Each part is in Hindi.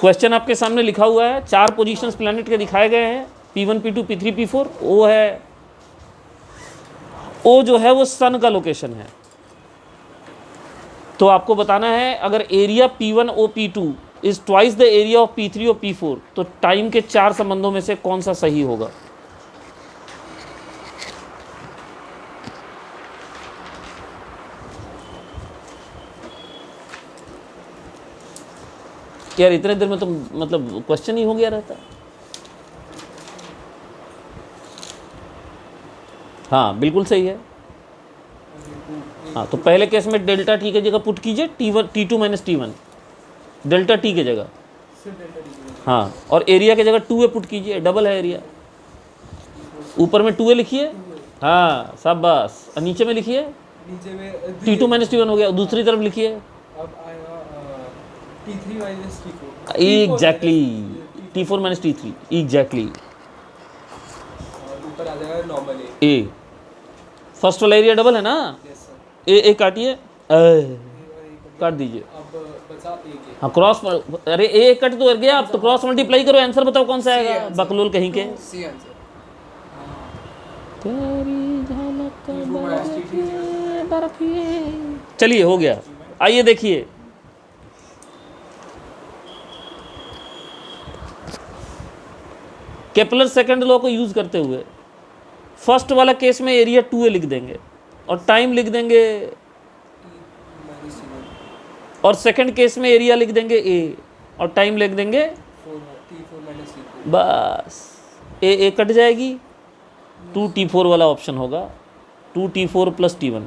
क्वेश्चन आपके सामने लिखा हुआ है, 4 पोजीशंस प्लैनेट के दिखाए गए हैं, P1 P2 P3 P4। ओ है, ओ जो है वो सन का लोकेशन है। तो आपको बताना है अगर area P1 O P2 is twice the area of P3 और P4 तो टाइम के 4 संबंधों में से कौन सा सही होगा। यार इतने देर में तो मतलब क्वेश्चन ही हो गया रहता। हाँ बिल्कुल सही है। हाँ तो पहले केस में डेल्टा टी की जगह पुट कीजिए T2 minus T1, delta T की जगह। हाँ और एरिया की जगह 2a पुट कीजिए, डबल है एरिया। ऊपर में 2a लिखिए, हाँ शाबाश। और नीचे में लिखिए T2 माइनस T1 हो गया। दूसरी तरफ लिखिए T3 minus T4, exactly T4 minus T3 exactly. ऊपर आ जाएगा नॉर्मल ए, फर्स्ट वाला एरिया डबल है ना। Yes sir. ए काटिए, काट दीजिए। अब बचा A के। हाँ क्रॉस, अरे ए कट तो गया, अब तो क्रॉस मल्टीप्लाई करो, आंसर बताओ कौन सा आएगा बकलोल कहीं के। C answer. चलिए हो गया। आइए देखिए, केपलर सेकंड लॉ को यूज करते हुए फर्स्ट वाला केस में एरिया 2a लिख देंगे और टाइम लिख देंगे, और सेकंड केस में एरिया लिख देंगे a और टाइम लिख देंगे T4 माइनस T4। बस। ए कट जाएगी, 2T4 वाला ऑप्शन होगा, 2T4 प्लस T1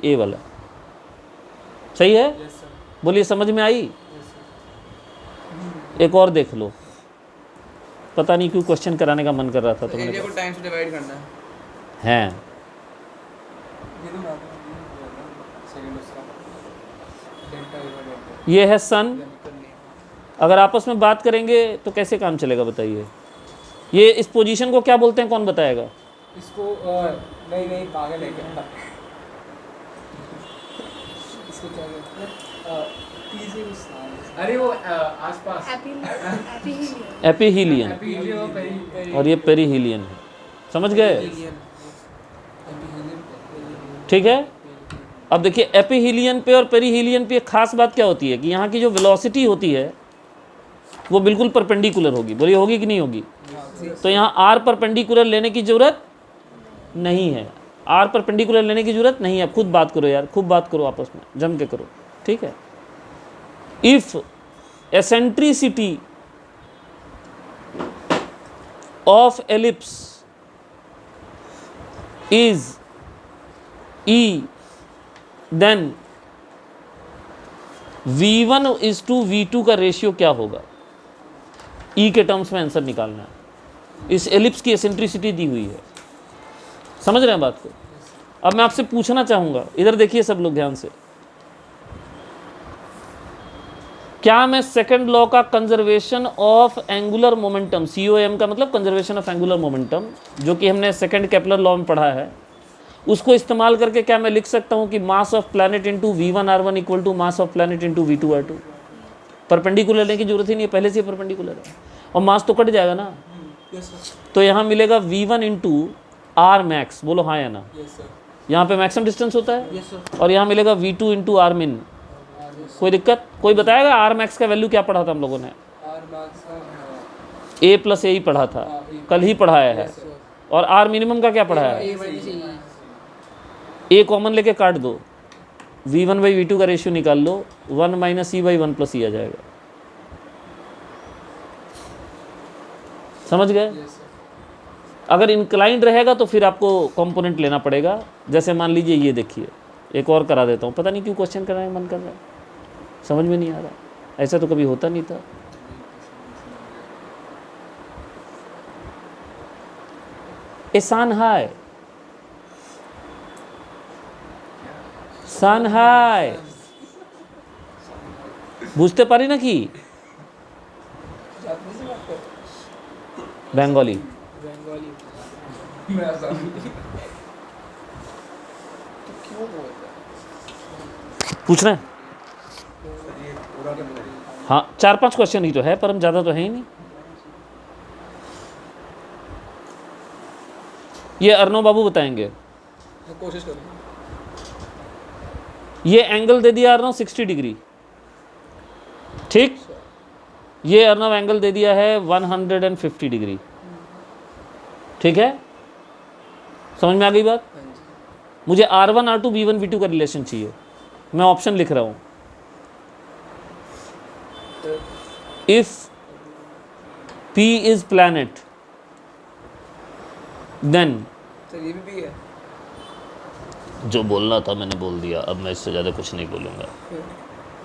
ए वाला। सही है, यस सर। बोलिए समझ में आई। Yes sir. एक और देख लो, पता नहीं क्यों क्वेश्चन कराने का मन कर रहा था तो मैंने एरिया को टाइम से डिवाइड करना है। हैं ये तो मैं सेकंड उसका डेल्टा डिवाइड ये है सन। अगर आपस में बात करेंगे तो कैसे काम चलेगा बताइए। ये इस पोजीशन को क्या बोलते हैं, कौन बताएगा। इसको नहीं पागल है क्या। इसको क्या कहते हैं, पीजे उस अरे वो आसपास एपीहीलियन और ये पेरीहीलियन है, समझ गए। ठीक है, अब देखिए एपीहीलियन पे और पेरीहीलियन पे एक खास बात क्या होती है कि यहाँ की जो वेलोसिटी होती है वो बिल्कुल परपेंडिकुलर होगी। बोलिए होगी कि नहीं होगी। तो यहाँ आर परपेंडिकुलर लेने की ज़रूरत नहीं है, आर परपेंडिकुलर लेने की ज़रूरत नहीं है। खुद बात करो यार, खूब बात करो आपस में, जम के करो, ठीक है। If eccentricity of ellipse is E, then V1 is to V2 का रेशियो क्या होगा। E के टर्म्स में आंसर निकालना है। इस एलिप्स की एसेंट्रिसिटी दी हुई है, समझ रहे हैं बात को। अब मैं आपसे पूछना चाहूँगा, इधर देखिए सब लोग ध्यान से, क्या मैं सेकंड लॉ का conservation of angular momentum, COM का मतलब कंजर्वेशन ऑफ एंगुलर मोमेंटम, जो कि हमने सेकंड केपलर लॉ में पढ़ा है, उसको इस्तेमाल करके क्या मैं लिख सकता हूँ कि mass of planet into V1R1 equal to mass of planet into V2R2। Perpendicular लेने की जरूरत ही नहीं है, पहले से ही परपेंडिकुलर है और मास तो कट जाएगा ना। तो यहाँ मिलेगा V1 इंटू R मैक्स, बोलो हाँ या ना। यहाँ पे मैक्सिमम डिस्टेंस होता है और यहाँ मिलेगा V2 इंटू R मिन। कोई दिक्कत, कोई बताएगा आर मैक्स का वैल्यू क्या पढ़ा था हम लोगों ने। ए प्लस ए ही पढ़ा था, कल ही पढ़ाया है। और आर मिनिमम का क्या पढ़ाया है। ए कॉमन लेके काट दो, V1 बाई V2 का रेशियो निकाल लो, 1 माइनस ई बाई 1 प्लस ई आ जाएगा। समझ गए। अगर इंक्लाइंड रहेगा तो फिर आपको कंपोनेंट लेना पड़ेगा। जैसे मान लीजिए ये देखिए, एक और करा देता हूँ, पता नहीं क्यों क्वेश्चन कराने का मन कर रहा है, समझ में नहीं आ रहा, ऐसा तो कभी होता नहीं था। ए सानहाई, सानहाई বুঝতে পারি নাকি বেঙ্গলি। पूछ रहे हैं हाँ 4-5 क्वेश्चन ही तो है, पर हम ज़्यादा तो है ही नहीं। ये अर्णव बाबू बताएंगे। कोशिश करूँगा। ये एंगल दे दिया अर्णव 60 डिग्री, ठीक। ये अर्णव एंगल दे दिया है 150 डिग्री, ठीक है। समझ में आ गई बात? मुझे R1 R2 V1 V2 का रिलेशन चाहिए। मैं ऑप्शन लिख रहा हूं। If P is planet then, sir ये भी है। जो बोलना था मैंने बोल दिया, अब मैं इससे ज़्यादा कुछ नहीं बोलूँगा।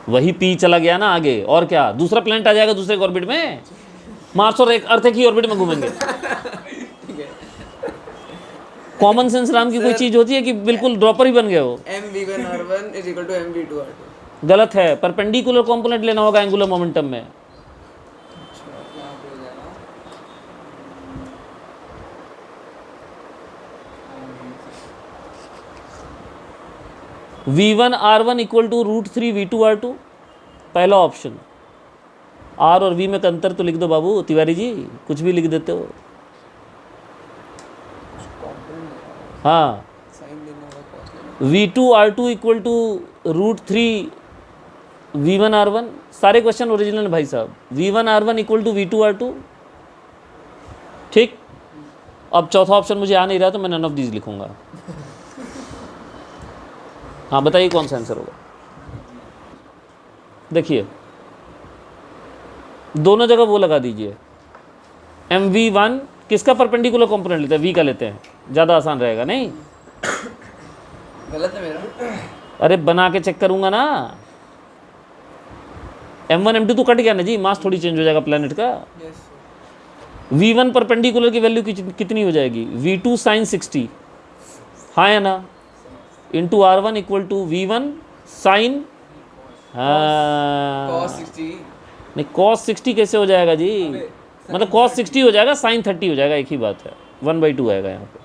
वही P चला गया ना आगे, और क्या, दूसरा प्लैनेट आ जाएगा दूसरे ऑर्बिट में। मार्स और एक अर्थ की ऑर्बिट में घूमेंगे। कॉमन सेंस नाम की कोई चीज होती है कि बिल्कुल ड्रॉपर ही बन गए हो। mv1r1 = mv2r2। गलत है, परपेंडिकुलर कंपोनेंट लेना होगा एंगुलर मोमेंटम में। V1r1 = √3 V2r2, पहला ऑप्शन। R और V में का अंतर तो लिख दो बाबू तिवारी जी, कुछ भी लिख देते हो। हाँ, V2r2 = √3 V1r1। सारे क्वेश्चन ओरिजिनल भाई साहब। V1r1 = V2r2, ठीक। अब चौथा ऑप्शन मुझे आ नहीं रहा तो मैं नन ऑफ दीज लिखूंगा। हाँ बताइए कौन सा आंसर होगा। देखिए दोनों जगह वो लगा दीजिए। MV1 किसका परपेंडिकुलर कंपोनेंट लेते हैं? V का लेते हैं, ज़्यादा आसान रहेगा। नहीं गलत है मेरा। अरे बना के चेक करूंगा ना। M1 M2 तो कट गया ना जी, मास थोड़ी चेंज हो जाएगा प्लैनेट का। V1 परपेंडिकुलर की वैल्यू कितनी हो जाएगी? V2 sin 60, हाँ या ना, इंटू R1 = V1 sin, हाँ cos 60। नहीं cos 60 कैसे हो जाएगा जी? मतलब cos 60 हो जाएगा, sin 30 हो जाएगा, एक ही बात है। 1/2 आएगा यहाँ पे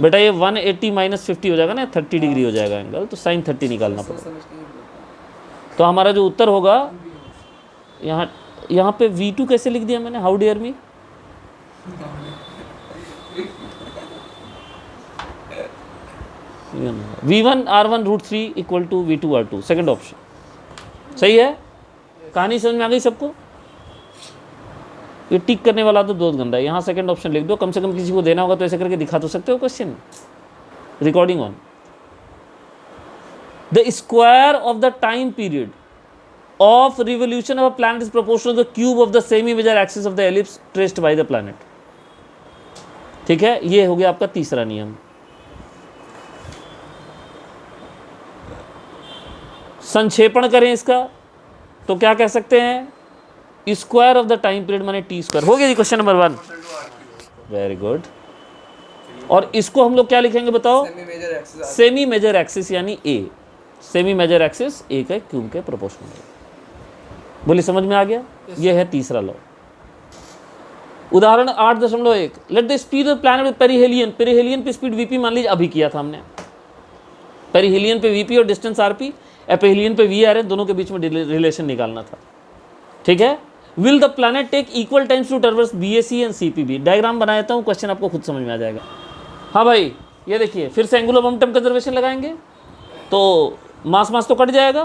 बेटा। ये 180 - 50 हो जाएगा ना, 30 डिग्री हो जाएगा एंगल, तो sin 30 निकालना पड़ेगा। तो हमारा जो उत्तर होगा, यहाँ पे V2 कैसे लिख दिया मैंने? How dear me. V1r1 √3 = V2r2, second option सही है। कहानी समझ में आ गई सबको? ये टिक करने वाला तो बहुत गंदा है। यहाँ सेकंड ऑप्शन लिख दो, कम से कम किसी को देना होगा तो ऐसे करके दिखा तो सकते हो question. Recording on. The square of the time period of revolution of a planet is proportional to the cube of the semi major axis of the ellipse traced by the planet. ठीक है, ये हो गया आपका तीसरा नियम। संक्षेपण करें इसका तो क्या कह सकते हैं? Square of the time period माने टी स्क्वायर। हो गया जी क्वेश्चन नंबर 1। Very good. और इसको हम लोग क्या लिखेंगे बताओ? सेमी मेजर एक्सिस यानी ए। सेमी मेजर एक्सिस ए के क्यूब के प्रोपोर्शनल है। बोली समझ में आ गया? ये है तीसरा लॉ। उदाहरण 8.1 let the speed of planet with perihelion. Perihelion पे स्पीड वीपी मान लीजिए, अभी किया था हमने। पेरिहेलियन पे वीपी और डिस्टेंस आरपी, एपेहिलियन पे वी आर है, दोनों के बीच में रिलेशन निकालना था। ठीक है। Will the planet take equal times to traverse BAC and CPB। Diagram बनाता हूँ, क्वेश्चन आपको खुद समझ में आ जाएगा। हाँ भाई, ये देखिए फिर से एंगुलर मोमेंटम कंजर्वेशन लगाएंगे तो मास तो कट जाएगा।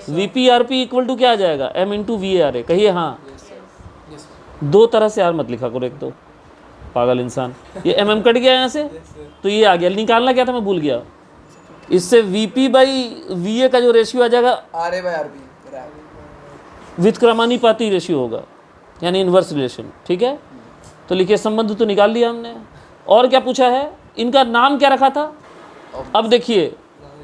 VP/RP = क्या आ जाएगा? M × VAR। कहिए हाँ। दो तरह से यार मत लिखा करो, एक तो पागल इंसान। ये MM कट गया यहाँ से तो ये आ गया। निकालना क्या था मैं भूल गया। इससे VP/VA का जो रेशियो आ जाएगा RA/RB व्युत्क्रमानुपाती रेशियो होगा, यानी इन्वर्स रिलेशन। ठीक है, तो लिखिए संबंध तो निकाल लिया हमने। और क्या पूछा है? इनका नाम क्या रखा था? अब देखिए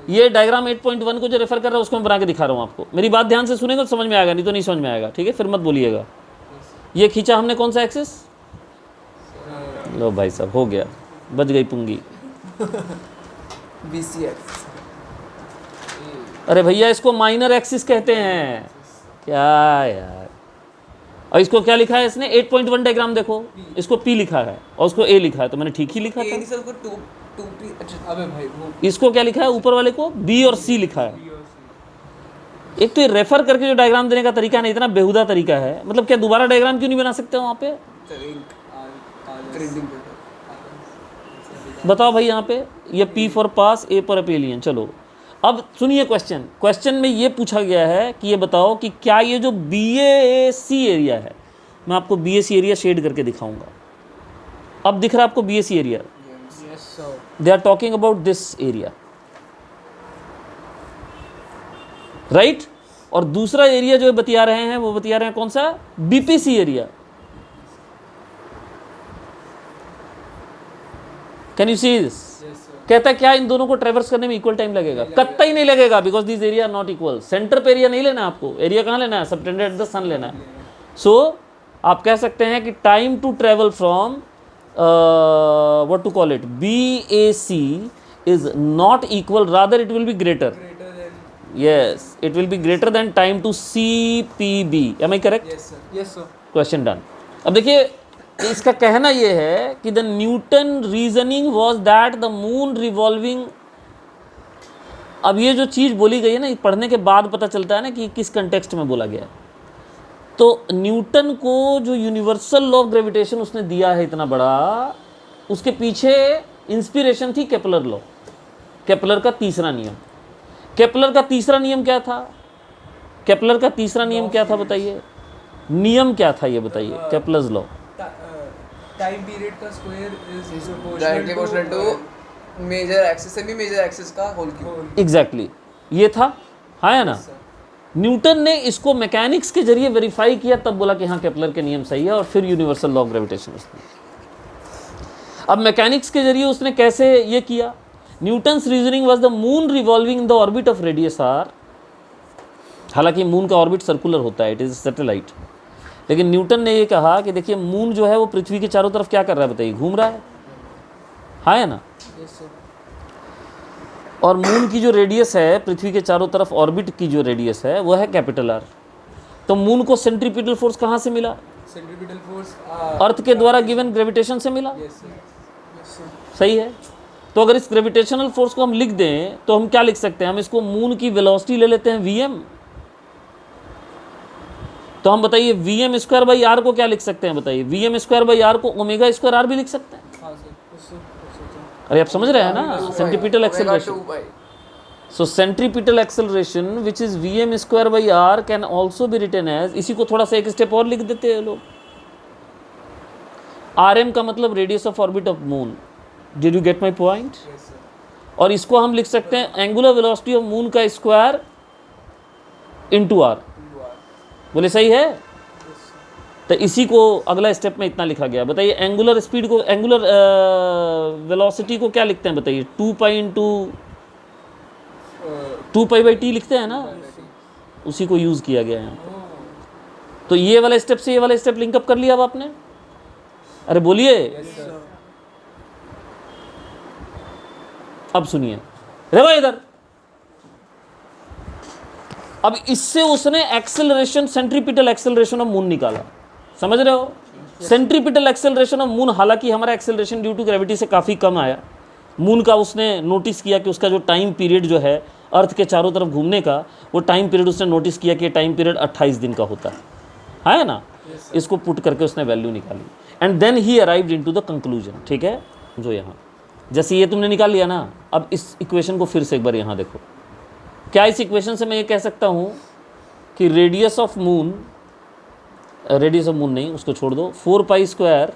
ये डायग्राम 8.1 को जो रेफर कर रहा है उसको मैं बना के दिखा रहा हूँ आपको। मेरी बात ध्यान से सुनेंगे तो समझ में आएगा, नहीं तो नहीं समझ में आएगा। ठीक है, फिर मत बोलिएगा। ये खींचा हमने कौन सा एक्सिस? लो भाई साहब, हो गया, बच गई पुंगी। BC axis. अरे भैया इसको माइनर एक्सिस कहते हैं। क्या यार, और इसको क्या लिखा है इसने? 8.1 डायग्राम देखो, इसको P लिखा है और उसको A लिखा है, तो मैंने ठीक ही लिखा था। अच्छा, अबे भाई वो इसको क्या लिखा है? ऊपर वाले को B और C लिखा है। एक तो ये रेफर करके जो डायग्राम देने का तरीका है ना, इतना बेहुदा तरीका है। मतलब क्या दोबारा डायग्राम क्यों नहीं बना सकते हो वहाँ पे? बताओ भाई यहाँ पे, ये P फॉर पास, A पर अपेलियन। चलो अब सुनिए क्वेश्चन में ये पूछा गया है कि ये बताओ कि क्या ये जो BAC एरिया है, मैं आपको BAC एरिया शेड करके दिखाऊंगा। अब दिख रहा है आपको BAC area? They are talking about this area, right? और दूसरा एरिया जो बतिया रहे हैं वो बतिया रहे हैं कौन सा? BPC area. Can you see this? कहता है क्या इन दोनों को ट्रेवर्स करने में इक्वल टाइम लगेगा? कतई नहीं लगेगा, because this area are not equal. Centre पे एरिया नहीं लेना आपको, एरिया कहाँ लेना है? सबटेंडेड एट द सन लेना है। सो आप कह सकते हैं कि time to travel from what to call it, BAC is not equal, rather it will be greater. Yes, it will be greater than time to CPB. Am I correct? Yes sir. Yes sir. Question done. अब देखिए इसका कहना ये है कि the Newton reasoning was that the moon revolving। अब ये जो चीज़ बोली गई है ना, पढ़ने के बाद पता चलता है ना कि किस कंटेक्स्ट में बोला गया है। तो न्यूटन को जो यूनिवर्सल लॉ ऑफ ग्रेविटेशन उसने दिया है इतना बड़ा, उसके पीछे इंस्पिरेशन थी केपलर लॉ, केपलर का तीसरा नियम। केपलर का तीसरा नियम क्या था? केपलर का तीसरा नियम क्या था बताइए? नियम क्या था ये बताइए? केपलर्स लॉ, टाइम पीरियड का square is directly proportional to major axis, semi major axis का होल क्यूब। एग्जैक्टली ये था, हाँ है ना? न्यूटन ने इसको मैकेनिक्स के जरिए वेरीफाई किया, तब बोला कि हाँ केपलर के नियम सही है, और फिर यूनिवर्सल लॉ ऑफ ग्रेविटेशन उसने। अब मैकेनिक्स के जरिए उसने कैसे ये किया? Newton's reasoning was the moon revolving in the orbit of radius R. हालांकि मून का ऑर्बिट सर्कुलर होता है, इट इज सैटेलाइट, लेकिन न्यूटन ने ये कहा कि देखिए मून जो है वो पृथ्वी के चारों तरफ क्या कर रहा है बताइए? घूम रहा है, हाँ है ना? और मून की जो रेडियस है पृथ्वी के चारों तरफ, ऑर्बिट की जो रेडियस है वो है कैपिटल आर। तो मून को सेंट्रीपिटल फोर्स कहाँ से मिला? सेंट्रीपिटल फोर्स अर्थ के द्वारा गिवन ग्रेविटेशन से मिला। सही है। तो अगर इस ग्रेविटेशनल फोर्स को हम लिख दें तो हम क्या लिख सकते हैं? हम इसको मून की वेलोसिटी ले लेते हैं Vm। तो हम बताइए Vm स्क्वायर बाई आर को क्या लिख सकते हैं बताइए? Vm स्क्वायर बाई आर को ओमेगा स्क्वायर आर भी लिख सकते हैं। अरे आप समझ रहे हैं ना? Centripetal acceleration. So centripetal acceleration which is Vm square by R can also be written as, इसी को थोड़ा सा एक स्टेप और लिख देते हैं लोग, Rm का मतलब radius of orbit of moon. Did you get my point? और इसको हम लिख सकते हैं एंगुलर वेलोसिटी ऑफ मून का स्क्वायर इंटू आर। बोले सही है? तो इसी को अगला स्टेप में इतना लिखा गया। बताइए एंगुलर स्पीड को, एंगुलर वेलोसिटी को क्या लिखते हैं बताइए? 2 pi into 2 pi by T लिखते हैं ना, उसी को यूज़ किया गया है। तो ये वाला स्टेप से ये वाला स्टेप लिंकअप कर लिया अब आपने? अरे बोलिए। अब सुनिए, देखो इधर, अब इससे उसने acceleration, centripetal acceleration of moon निकाला। समझ रहे हो? सेंट्रीपिटल एक्सेलरेशन ऑफ मून, हालांकि हमारा एक्सेलरेशन ड्यू टू ग्रेविटी से काफ़ी कम आया, मून का उसने नोटिस किया कि उसका जो टाइम पीरियड जो है अर्थ के चारों तरफ घूमने का, वो टाइम पीरियड उसने नोटिस किया कि टाइम पीरियड 28 दिन का होता है ना? इसको पुट करके उसने वैल्यू निकाली, and then he arrived into the conclusion. ठीक है, जो यहाँ जैसे ये तुमने निकाल लिया ना, अब इस इक्वेशन को फिर से एक बार यहाँ देखो। क्या इस इक्वेशन से मैं ये कह सकता हूँ कि रेडियस ऑफ मून नहीं, उसको छोड़ दो, 4 pi square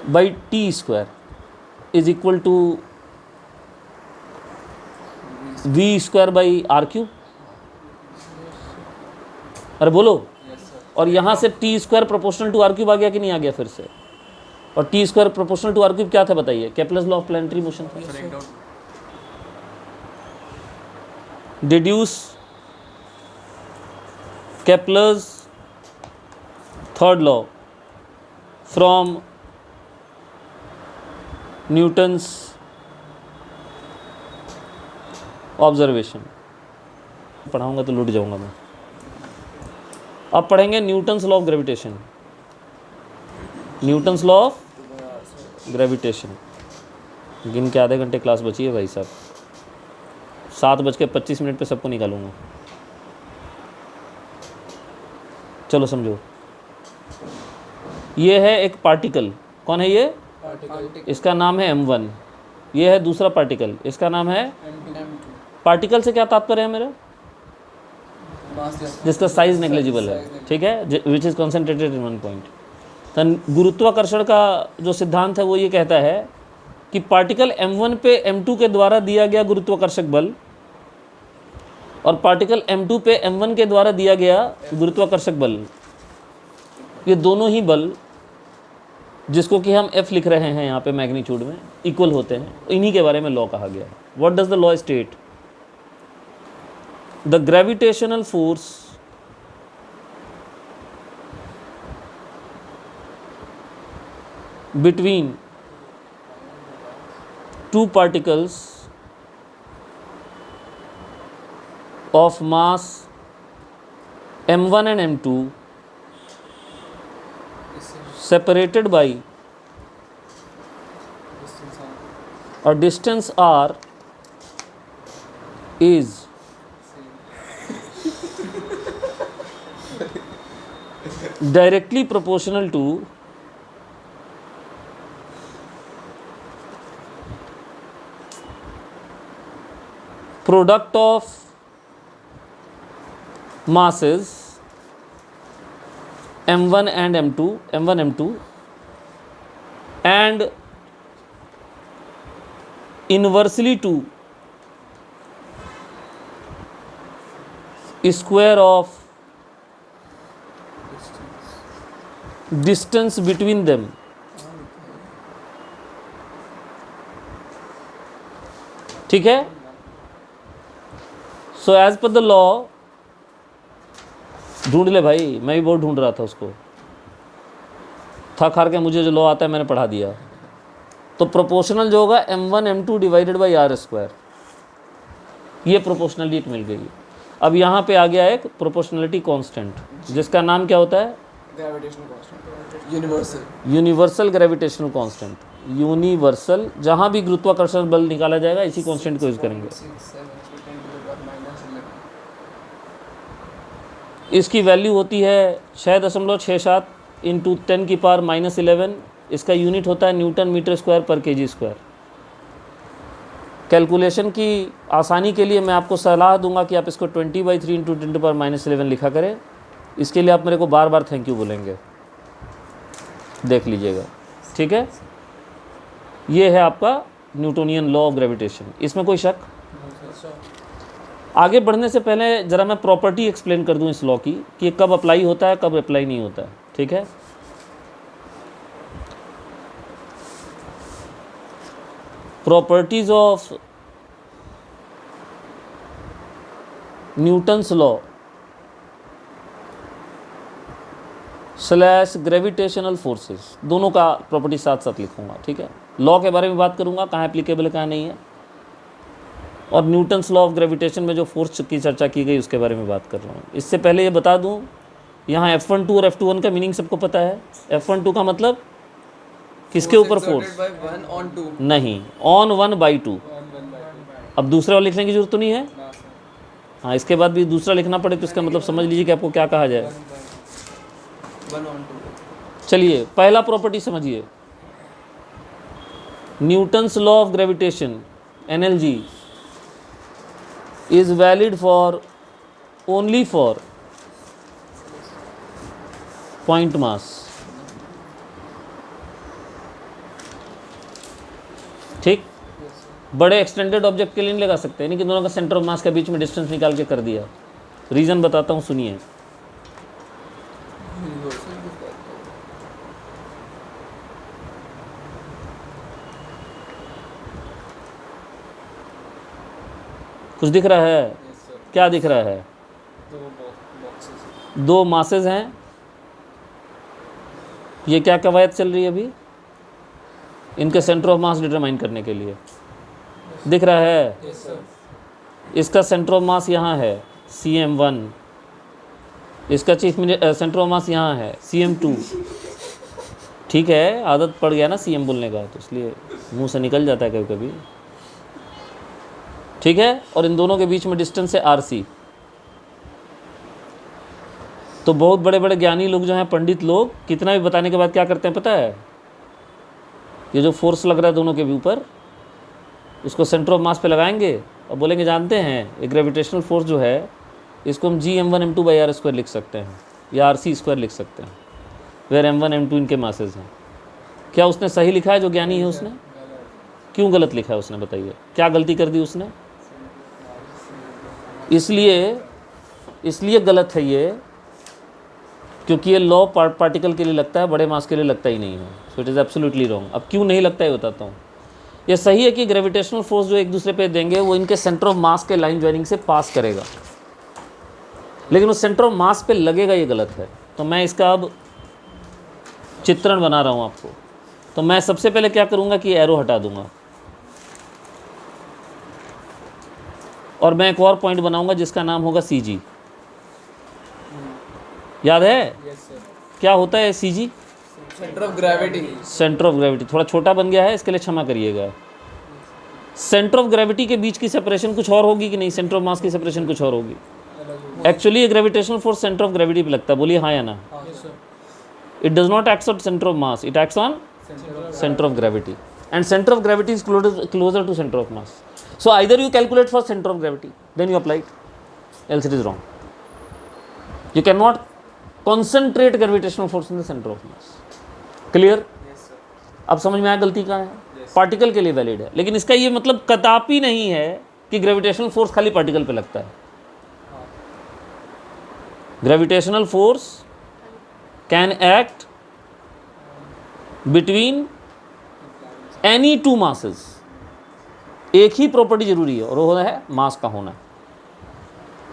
by T square is equal to V square by R cube? अरे बोलो। और यहाँ से T square proportional to R cube आ गया कि नहीं आ गया फिर से? और T square proportional to R cube क्या था बताइए? Kepler's law of planetary motion था। Deduce Kepler's third law from Newton's observation. पढ़ाऊंगा तो लुट जाऊंगा मैं। अब पढ़ेंगे Newton's law of gravitation. Newton's law of gravitation. गिन के आधे घंटे क्लास बची है भाई साहब, 7:25 पे सबको निकालूंगा। चलो समझो, ये है एक पार्टिकल, कौन है ये? इसका नाम है m1। ये है दूसरा पार्टिकल, इसका नाम है पार्टिकल से क्या तात्पर्य है मेरा? जिसका साइज नेग्लिजिबल है, ठीक है, which is concentrated in one point. तो गुरुत्वाकर्षण का जो सिद्धांत है वो ये कहता है कि पार्टिकल m1 पे m2 के द्वारा दिया गया गुरुत्वाकर्षक बल और पार्टिकल m2 पे m1 के द्वारा दिया गया गुरुत्वाकर्षक बल, ये दोनों ही बल, जिसको कि हम F लिख रहे हैं यहाँ पे मैग्नीट्यूड में, इक्वल होते हैं। इन्हीं के बारे में लॉ कहा गया है। What does the law state? The gravitational force between two particles of mass m1 and m2 separated by a distance r is directly proportional to product of masses m1 and m2 and inversely to square of distance between them ठीक है। So as per the law, ढूंढ ले भाई, मैं भी बहुत ढूंढ रहा था उसको, थक हार के मुझे जो लॉ आता है मैंने पढ़ा दिया। तो प्रोपोर्शनल जो होगा m1 m2 divided by r square, ये प्रोपोर्शनलिटी मिल गई। अब यहाँ पे आ गया एक प्रोपोर्शनलिटी कांस्टेंट, जिसका नाम क्या होता है? Gravitational constant, universal universal gravitational constant. Universal, जहाँ भी गुरुत्वाकर्षण बल निकाला जाएगा इसी कांस्टेंट को यूज करेंगे। इसकी वैल्यू होती है 6.67 इंटू 10⁻⁻11। इसका यूनिट होता है न्यूटन मीटर स्क्वायर पर केजी स्क्वायर। कैलकुलेशन की आसानी के लिए मैं आपको सलाह दूंगा कि आप इसको 20/3 इंटू 10⁻⁻11 लिखा करें। इसके लिए आप मेरे को बार बार थैंक यू बोलेंगे, देख लीजिएगा, ठीक है। ये है आपका न्यूटोनियन लॉ ऑफ ग्रेविटेशन। इसमें कोई शक? आगे बढ़ने से पहले ज़रा मैं प्रॉपर्टी एक्सप्लेन कर दूं इस लॉ की, कि कब अप्लाई होता है कब अप्लाई नहीं होता है, ठीक है। Properties of Newton's law / gravitational forces, दोनों का प्रॉपर्टी साथ साथ लिखूंगा, ठीक है। लॉ के बारे में बात करूंगा, कहाँ एप्लीकेबल है कहाँ नहीं है, और न्यूटन्स लॉ ऑफ ग्रेविटेशन में जो फोर्स की चर्चा की गई उसके बारे में बात कर रहा हूँ। इससे पहले ये बता दूँ, यहाँ F12 और F21 का मीनिंग सबको पता है। F12 का मतलब किसके ऊपर फोर्स? नहीं, ऑन 1/2। अब दूसरा लिखने की जरूरत तो नहीं है। हाँ, इसके बाद भी दूसरा लिखना पड़े तो इसका मतलब समझ लीजिए कि आपको क्या कहा जाए। चलिए पहला प्रॉपर्टी समझिए। Newton's law of gravitation NLG is valid for only for point mass, ठीक। बड़े एक्सटेंडेड ऑब्जेक्ट के लिए नहीं लगा सकते, यानी कि दोनों का सेंटर ऑफ मास के बीच में डिस्टेंस निकाल के कर दिया। रीज़न बताता हूँ, सुनिए। कुछ दिख रहा है? क्या दिख रहा है? दो मासेस हैं। ये क्या कवायद चल रही है अभी? इनके सेंटर ऑफ मास डिटरमाइन करने के लिए। दिख रहा है? इसका सेंटर ऑफ मास यहाँ है CM1, इसका सेंटर ऑफ मास यहाँ है CM2, ठीक है। आदत पड़ गया ना CM बोलने का, तो इसलिए मुंह से निकल जाता है कभी कभी। ठीक है, और इन दोनों के बीच में डिस्टेंस है RC। तो बहुत बड़े बड़े ज्ञानी लोग जो हैं, पंडित लोग, कितना भी बताने के बाद क्या करते हैं पता है? ये जो फोर्स लग रहा है दोनों के ऊपर, इसको सेंटर ऑफ मास पे लगाएंगे और बोलेंगे जानते हैं एक ग्रेविटेशनल फोर्स जो है इसको हम Gm1m2/r² लिख सकते हैं या RC² लिख सकते हैं, वेयर m1 m2 इनके मासेस हैं। क्या उसने सही लिखा है जो ज्ञानी है उसने? क्यों गलत लिखा है उसने, बताइए क्या गलती कर दी उसने? इसलिए गलत है ये, क्योंकि ये लॉ पार्टिकल के लिए लगता है, बड़े मास के लिए लगता ही नहीं है। So it is absolutely wrong. अब क्यों नहीं लगता है बताता हूँ। ये सही है कि ग्रेविटेशनल फोर्स जो एक दूसरे पे देंगे वो इनके सेंटर ऑफ मास के लाइन ज्वाइनिंग से पास करेगा, लेकिन वो सेंटर ऑफ मास पे लगेगा, ये गलत है। तो मैं इसका अब चित्रण बना रहा हूँ आपको। तो मैं सबसे पहले क्या करूँगा कि एरो हटा दूंगा, और मैं एक और पॉइंट बनाऊंगा जिसका नाम होगा CG। याद है क्या होता है CG? Centre of gravity. Centre of gravity थोड़ा छोटा बन गया है, इसके लिए क्षमा करिएगा। सेंटर ऑफ ग्रेविटी के बीच की सेपरेशन कुछ और होगी कि नहीं? सेंटर ऑफ मास की सेपरेशन कुछ और होगी। एक्चुअली ये gravitational force centre of gravity पे लगता है, बोलिए हाँ या ना? It does not act on centre of mass, it acts on centre of gravity, and centre of gravity is closer to centre of mass. So either you calculate for center of gravity, then you apply it, else it is wrong. You cannot concentrate gravitational force in the center of mass. Clear? Yes sir. अब समझ में आया गलती कहाँ है? पार्टिकल के लिए वैलिड है, लेकिन इसका ये मतलब कदापि नहीं है कि ग्रेविटेशनल फोर्स खाली पार्टिकल पे लगता है. Gravitational force can act between any two masses. एक ही प्रॉपर्टी जरूरी है और वो है मास का होना.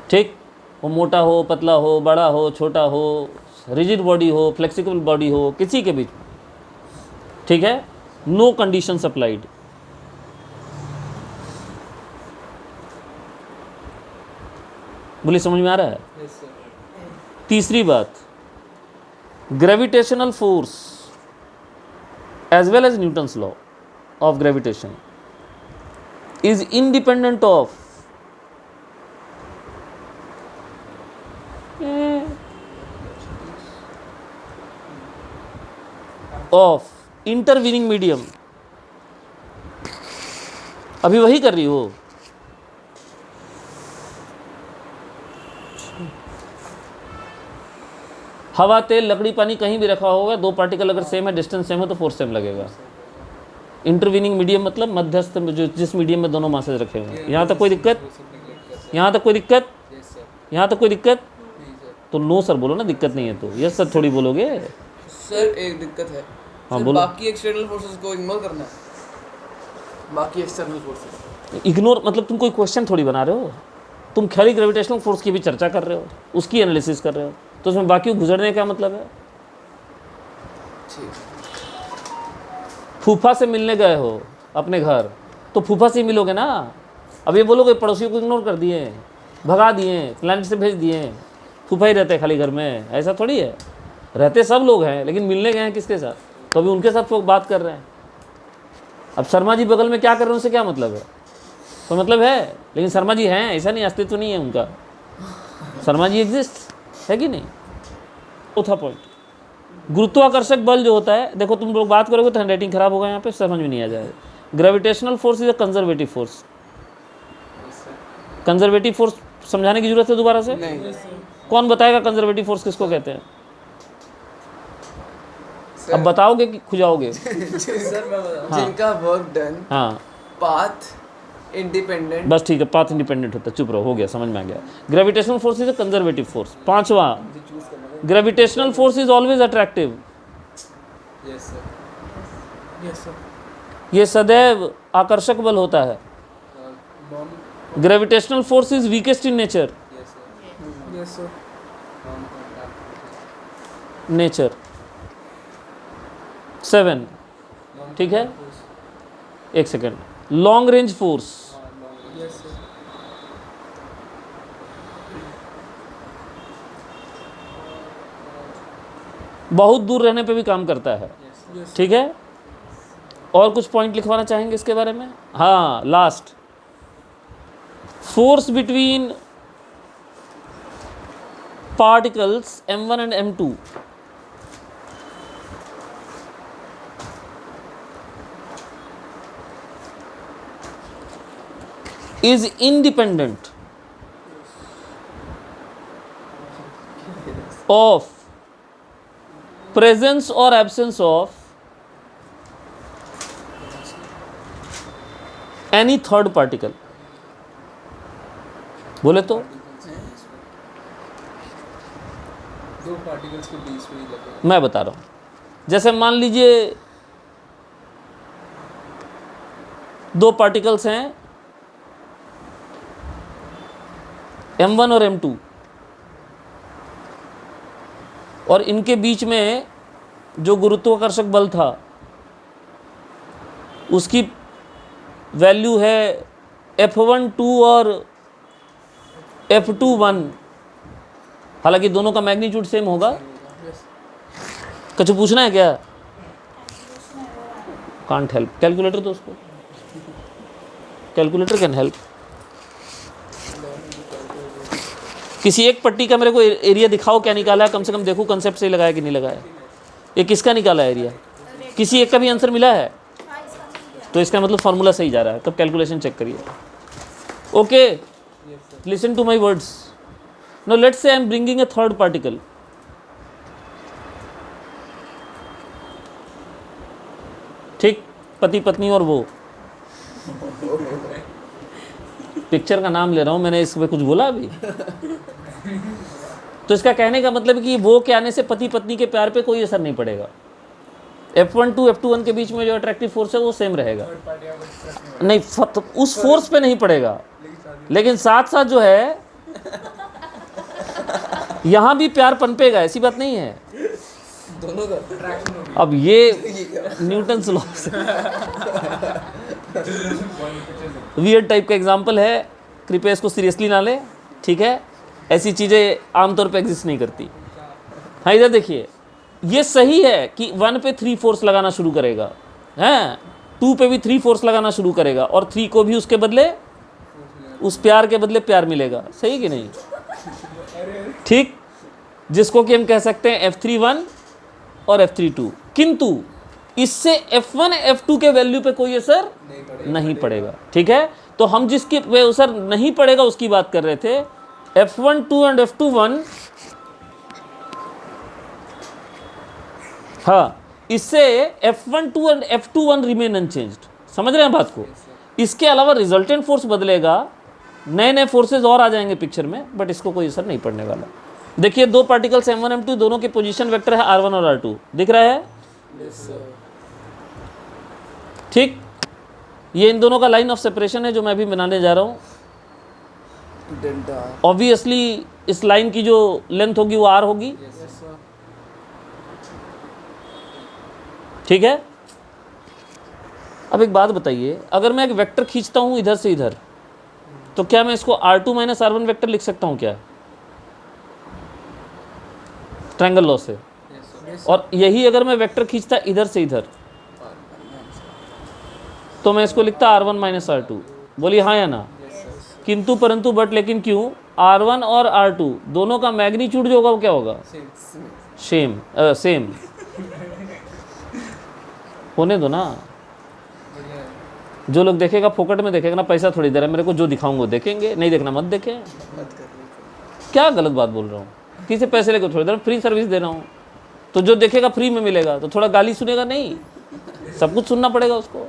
ठीक, वो मोटा हो, पतला हो, बड़ा हो, छोटा हो, रिजिड बॉडी हो, फ्लेक्सिबल बॉडी हो, किसी के बीच. ठीक है, नो कंडीशंस अप्लाइड. बोलिए समझ में आ रहा है? Yes sir. तीसरी बात, gravitational force as well as Newton's law of gravitation is independent of intervening medium. अभी वही कर रही हो. हवा, तेल, लकड़ी, पानी कहीं भी रखा होगा, दो पार्टिकल अगर सेम है, डिस्टेंस सेम है, तो फोर्स सेम लगेगा. इंटरवीनिंग मीडियम मतलब मध्यस्थ में, जो जिस मीडियम में दोनों मासेज रखे हुए हैं. यहाँ तक कोई दिक्कत? यहाँ तक कोई दिक्कत? Yes sir. यहाँ तक कोई दिक्कत? नहीं सर. तो नो सर बोलो ना, दिक्कत नहीं है तो. यस सर थोड़ी बोलोगे. सर एक दिक्कत है. हाँ सर, बोलो. बाकी एक्सटर्नल फोर्सेस को इग्नोर करना है. बाकी एक्सटर्नल फोर्सेस इग्नोर मतलब तुम कोई क्वेश्चन थोड़ी बना रहे हो. तुम खाली ग्रेविटेशनल फोर्स की भी चर्चा कर रहे हो, उसकी एनालिसिस कर रहे हो, तो उसमें बाकी गुजरने का मतलब है. ठीक. फूफा से मिलने गए हो अपने घर, तो फूफा से ही मिलोगे ना. अब ये बोलोगे पड़ोसियों को इग्नोर कर दिए, भगा दिए, प्लान से भेज दिए, फूफा ही रहते खाली घर में, ऐसा थोड़ी है. रहते सब लोग हैं, लेकिन मिलने गए हैं किसके साथ? तो अभी उनके साथ लोग बात कर रहे हैं. अब शर्मा जी बगल में क्या कर रहे हैं, उससे क्या मतलब है? तो मतलब है, लेकिन शर्मा जी हैं, ऐसा नहीं, अस्तित्व नहीं है उनका. शर्मा जी एग्जिस्ट है कि नहीं. चौथा पॉइंट, गुरुत्वाकर्षक बल जो होता है, देखो तुम लोग बात करोगे तो हैंडराइटिंग खराब होगा, यहाँ पे समझ में नहीं आ जाएगा. Gravitational force is a conservative force. Conservative force समझाने की जरूरत है दोबारा से? नहीं. कौन बताएगा कंजर्वेटिव फोर्स किसको कहते हैं? अब बताओगे कि खुजाओगे? सर मैं बता. जिनका वर्क डन हाँ पाथ इंडिपेंडेंट. बस ठीक है, पाथ इंडिपेंडेंट होता है. चुप रहो, हो गया, समझ में आ गया. Gravitational force is a conservative force. पांचवा, gravitational force is always attractive. Yes sir. Yes sir. ये सदैव आकर्षक बल होता है. Gravitational force is weakest in nature. Yes sir. Yes sir. Nature 7. ठीक है, एक second. Long range force, Yes sir. बहुत दूर रहने पे भी काम करता है. Yes. ठीक है, और कुछ पॉइंट लिखवाना चाहेंगे इसके बारे में? हाँ, last force between particles m1 and m2 is independent of presence or absence of any third particle. बोले तो दो पार्टिकल्स के बीच में ही लगे। मैं बता रहा हूं, जैसे मान लीजिए दो पार्टिकल्स हैं m1 और m2 और इनके बीच में जो गुरुत्वाकर्षक बल था उसकी वैल्यू है F12 और F21, हालांकि दोनों का मैग्नीट्यूड सेम होगा। कुछ पूछना है क्या? कांट हेल्प, कैलकुलेटर दो उसको, कैलकुलेटर कैन हेल्प। किसी एक पट्टी का मेरे को एरिया दिखाओ, क्या निकाला है, कम से कम देखो कंसेप्ट सही लगाया कि नहीं लगाया। ये किसका निकाला है एरिया? किसी एक का भी आंसर मिला है तो इसका मतलब फार्मूला सही जा रहा है, तब कैलकुलेशन चेक करिए। Okay, listen to my words. Now let's say I am bringing a third particle. ठीक, पति पत्नी और वो, पिक्चर का नाम ले रहा हूं मैंने, इसमें कुछ बोला अभी? तो इसका कहने का मतलब कि वो के आने से पति पत्नी के प्यार पे कोई असर नहीं पड़ेगा। F12 F21 के बीच में जो अट्रैक्टिव फोर्स है वो सेम रहेगा, नहीं उस फोर्स पे नहीं पड़ेगा, लेकिन साथ साथ जो है यहाँ भी प्यार पनपेगा, ऐसी बात नहीं है। दोनों का अब ये न्यूटन्स लॉ से वियर्ड टाइप का एग्जाम्पल है, कृपया इसको सीरियसली ना ले, ठीक है? ऐसी चीज़ें आमतौर पे एग्जिस्ट नहीं करती। हाँ, इधर देखिए, ये सही है कि 1 पे 3 फोर्स लगाना शुरू करेगा, हैं 2 पे भी 3 फोर्स लगाना शुरू करेगा, और 3 को भी उसके बदले, उस प्यार के बदले प्यार मिलेगा, सही कि नहीं? ठीक, जिसको कि हम कह सकते हैं F31 और F32, किंतु इससे F1 F2 के वैल्यू पे कोई असर नहीं पड़ेगा, ठीक है? तो हम जिसके पे असर नहीं पड़ेगा उसकी बात कर रहे थे। F12 एंड F21, हाँ, इससे F12 and F21 remain unchanged. समझ रहे हैं बात को? इसके अलावा रिजल्टेंट फोर्स बदलेगा, नए नए फोर्सेज और आ जाएंगे पिक्चर में, बट इसको कोई असर नहीं पड़ने वाला। देखिए, दो पार्टिकल्स M1 M2, दोनों के पोजीशन वेक्टर है R1 और R2, दिख रहा है? ठीक, ये इन दोनों का लाइन ऑफ सेपरेशन है जो मैं अभी बनाने जा रहा हूँ। ऑब्वियसली इस लाइन की जो लेंथ होगी वो R होगी, ठीक है? अब एक बात बताइए, अगर मैं एक वेक्टर खींचता हूँ इधर से इधर, तो क्या मैं इसको R2 माइनस R1 वेक्टर लिख सकता हूँ क्या, ट्रायंगल लॉ से? और यही अगर मैं वेक्टर खींचता इधर से इधर, तो मैं इसको लिखता R1 माइनस R2। बोलिए हाँ या ना? किंतु परंतु बट लेकिन क्यों, R1 और R2 दोनों का मैग्नीट्यूड जो होगा वो क्या होगा? सेम होने दो ना। जो लोग देखेगा फोकट में देखेगा ना, पैसा थोड़ी दे रहा है मेरे को, जो दिखाऊंगा देखेंगे, नहीं देखना मत देखें। क्या गलत बात बोल रहा हूँ? किसी पैसे लेकर थोड़ी देर फ्री सर्विस दे रहा हूँ, तो जो देखेगा फ्री में मिलेगा, तो थोड़ा गाली सुनेगा नहीं, सब कुछ सुनना पड़ेगा उसको।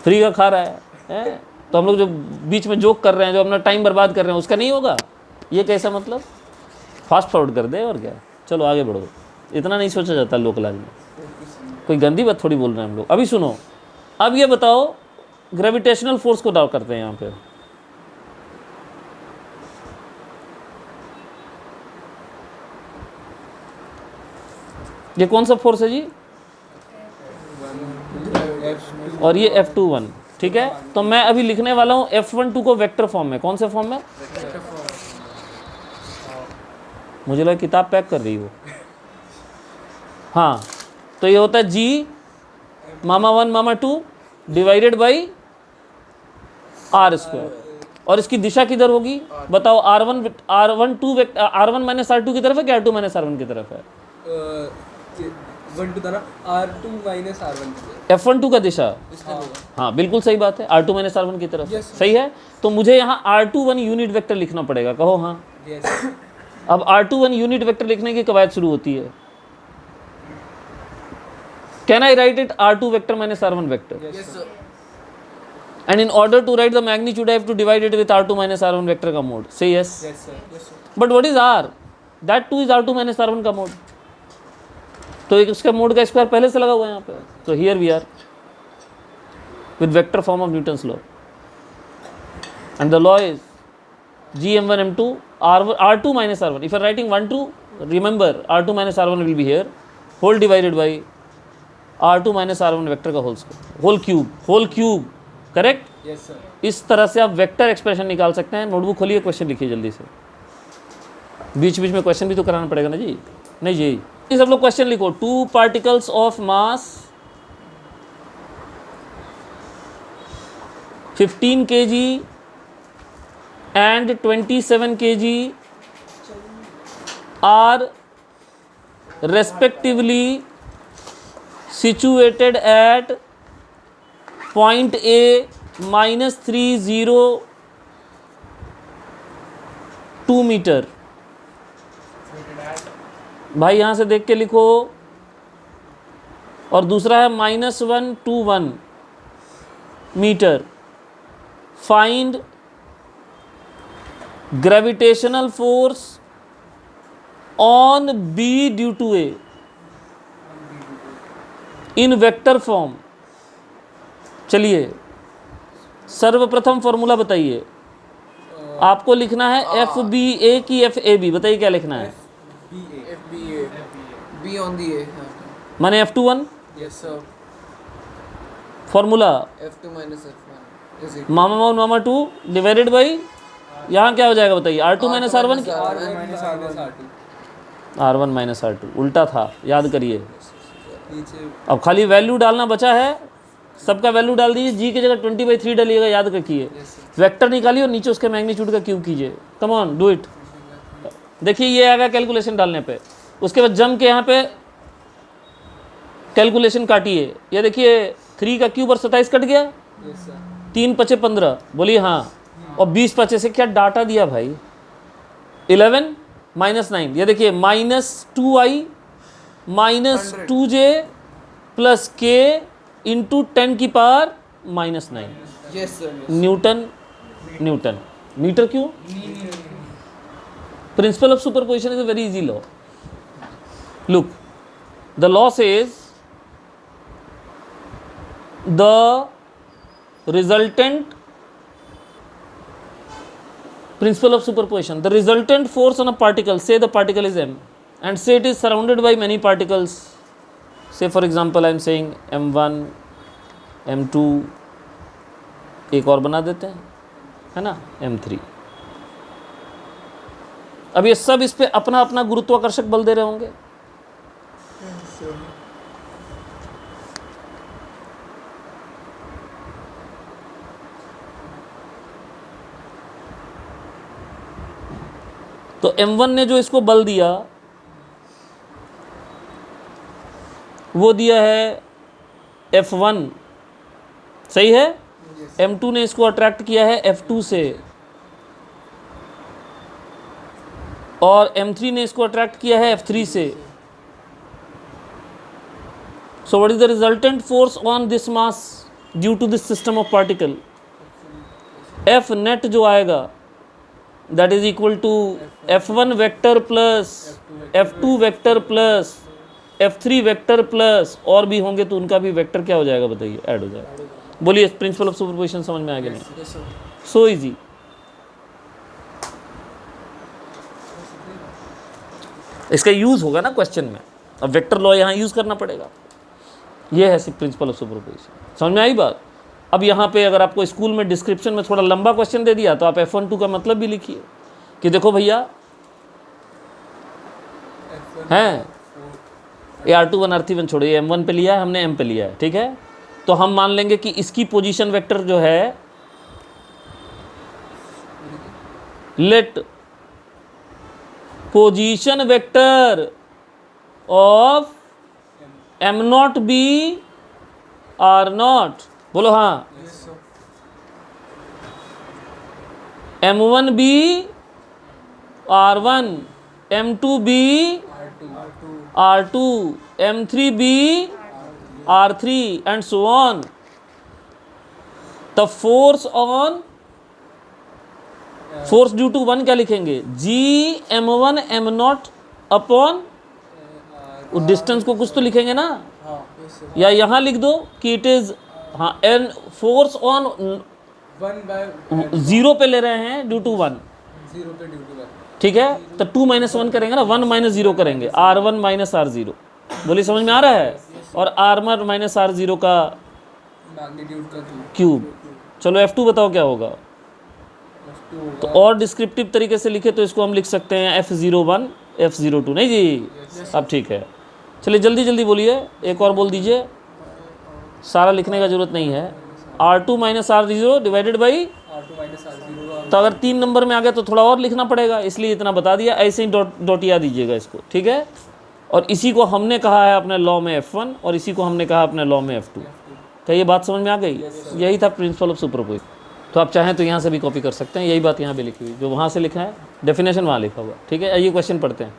फ्री का खा रहा है? तो हम लोग जो बीच में जोक कर रहे हैं, जो अपना टाइम बर्बाद कर रहे हैं, उसका नहीं होगा? ये कैसा मतलब? फास्ट फॉरवर्ड कर दे और क्या, चलो आगे बढ़ो। इतना नहीं सोचा जाता लोकल में, कोई गंदी बात थोड़ी बोल रहे हैं हम लोग। अभी सुनो, अब ये बताओ, ग्रेविटेशनल फोर्स को ड्रॉ करते हैं यहाँ पे। ये कौन सा फोर्स है जी? और ये F21, ठीक है? तो मैं अभी लिखने वाला हूँ F12 को वेक्टर फॉर्म में। कौन से फॉर्म में? मुझे लगा किताब पैक कर रही हो। हाँ, तो ये होता है G mama 1 mama 2 divided by R square. और इसकी दिशा किधर होगी बताओ? R1 माइनस R2 की तरफ है कि R2 माइनस R1 की तरफ है? 1 टू ना R2 माइनस R1 F12 का दिशा, हाँ बिल्कुल सही बात है, R2 माइनस R1 की तरफ है। सही है, तो मुझे यहाँ R21 यूनिट वेक्टर लिखना पड़ेगा, कहो हाँ। अब R21 यूनिट वेक्टर लिखने की कवायद शुरू होती है। Can I right it R2 vector minus R1 vector? Yes sir. And in order to write the magnitude, I have to divide it with R2 minus R1 vector का mode. Say yes. Yes sir. Yes sir. But what is R? That too is R2 minus R1 का mode. तो एक उसका मोड का स्क्वायर पहले से लगा हुआ है यहाँ पे। तो here we are with vector form of Newton's law. And the law is Gm1 m2 R2 minus R1. If you are writing 1 2, remember R2 minus R1 will be here, whole divided by R2 minus R1 vector का whole cube. Correct? Yes sir. इस तरह से आप वेक्टर एक्सप्रेशन निकाल सकते हैं। नोटबुक खोलिए, क्वेश्चन लिखिए जल्दी से। बीच बीच में क्वेश्चन भी तो कराना पड़ेगा ना जी। नहीं जी, ये सब लोग क्वेश्चन लिखो। 2 particles of mass 15 kg and 27 kg are respectively situated at point A minus 302 metre. भाई यहाँ से देख के लिखो। और दूसरा है -121 metre. Find gravitational force on B due to A in vector form. चलिए सर्वप्रथम फॉर्मूला बताइए। आपको लिखना है FBA की FAB। बताइए क्या लिखना है? FBA B on the A। माने F21 yes sir. Formula F2 minus F1 is mama 1 mama 2 divided by, यहाँ क्या हो जाएगा बताइए? R2 minus R1 R1 minus R2 उल्टा था, याद करिए। अब खाली वैल्यू डालना बचा है, सबका वैल्यू डाल दीजिए। जी की जगह 20/3 डालिएगा, याद रखिए। वेक्टर निकालिए और नीचे उसके मैग्नीट्यूड का क्यूब कीजिए। Come on do it. देखिए ये आएगा कैलकुलेशन डालने पे। उसके बाद जम के यहाँ पे कैलकुलेशन काटिए। ये देखिए 3 का क्यूब और 27 कट गया। 3 5 15 बोलिए हाँ। और 20 5 से क्या डाटा दिया भाई? 11 -9। ये देखिए -2i -2j plus k into 10 की power -9। Yes sir. Newton metre क्यों? Principle of superposition is a very easy law. Look, the law says the resultant principle of superposition, the resultant force on a particle, say the particle is m and say it is surrounded by many particles, say for example I am saying m1 m2, एक और बना देते हैं, है ना, m3। अब ये सब इस पे अपना अपना गुरुत्वाकर्षक बल दे रहे होंगे। तो m1 ने जो इसको बल दिया वो दिया है F1, सही है। m2 ने इसको अट्रैक्ट किया है F2 से और m3 ने इसको अट्रैक्ट किया है F3 से। So what is the resultant force on this mass due to this system of particle? F net जो आएगा that is equal to F1 vector plus F2 vector plus F3 vector plus और भी होंगे तो उनका भी वेक्टर क्या हो जाएगा बताइए? ऐड हो जाएगा। बोलिए प्रिंसिपल ऑफ सुपरपोजिशन समझ में आ गया नहीं? So easy. इसका यूज होगा ना क्वेश्चन में। अब वेक्टर लॉ यहाँ यूज करना पड़ेगा। ये है प्रिंसिपल ऑफ सुपरपोजिशन। समझ में आई बात? अब यहाँ पे अगर आपको स्कूल में डिस्क्रिप्शन में थोड़ा लंबा क्वेश्चन दे दिया तो आप F12 का मतलब भी लिखिए कि देखो भैया हैं ये R21 R31 छोड़िए, M1 पे लिया है हमने, M पे लिया है, ठीक है। तो हम मान लेंगे कि इसकी पोजीशन वेक्टर जो है let position vector of M naught be R naught, बोलो हाँ, M1 be R1, M2 be R2, M3 be R3 and so on. The force due to 1 क्या लिखेंगे? G M1 M0 upon distance को कुछ तो लिखेंगे ना, या यहाँ लिख दो कि इट इज, हाँ, एन फोर्स ऑन 1 by 0 पे ले रहे हैं ड्यू टू 1, 0 पे ड्यू टू 1. ठीक है, तो 2 - 1 करेंगे ना, 1 - 0 करेंगे, R1 - R0. बोलिए समझ में आ रहा है? और R1 - R0 का मैग्नीट्यूड का क्यूब. चलो F2 बताओ क्या होगा. तो और डिस्क्रिप्टिव तरीके से लिखे तो इसको हम लिख सकते हैं F01 F02. नहीं जी, अब ठीक है. चलिए जल्दी जल्दी बोलिए, एक और बोल दीजिए, सारा लिखने का जरूरत नहीं है. R2 - R0 divided by, R2 minus R0 तो अगर 3 नंबर में आ गया तो थोड़ा और लिखना पड़ेगा, इसलिए इतना बता दिया. ऐसे ही डॉटिया दीजिएगा इसको, ठीक है. और इसी को हमने कहा है अपने लॉ में F1 और इसी को हमने कहा अपने लॉ में F2. क्या ये बात समझ में आ गई? यही था प्रिंसिपल ऑफ सुपरपोजिशन. तो आप चाहें तो यहाँ से भी कॉपी कर सकते हैं, यही बात यहाँ पे लिखी हुई, जो वहाँ से लिखा है डेफिनेशन वहाँ लिखा हुआ, ठीक है. ये क्वेश्चन पढ़ते हैं.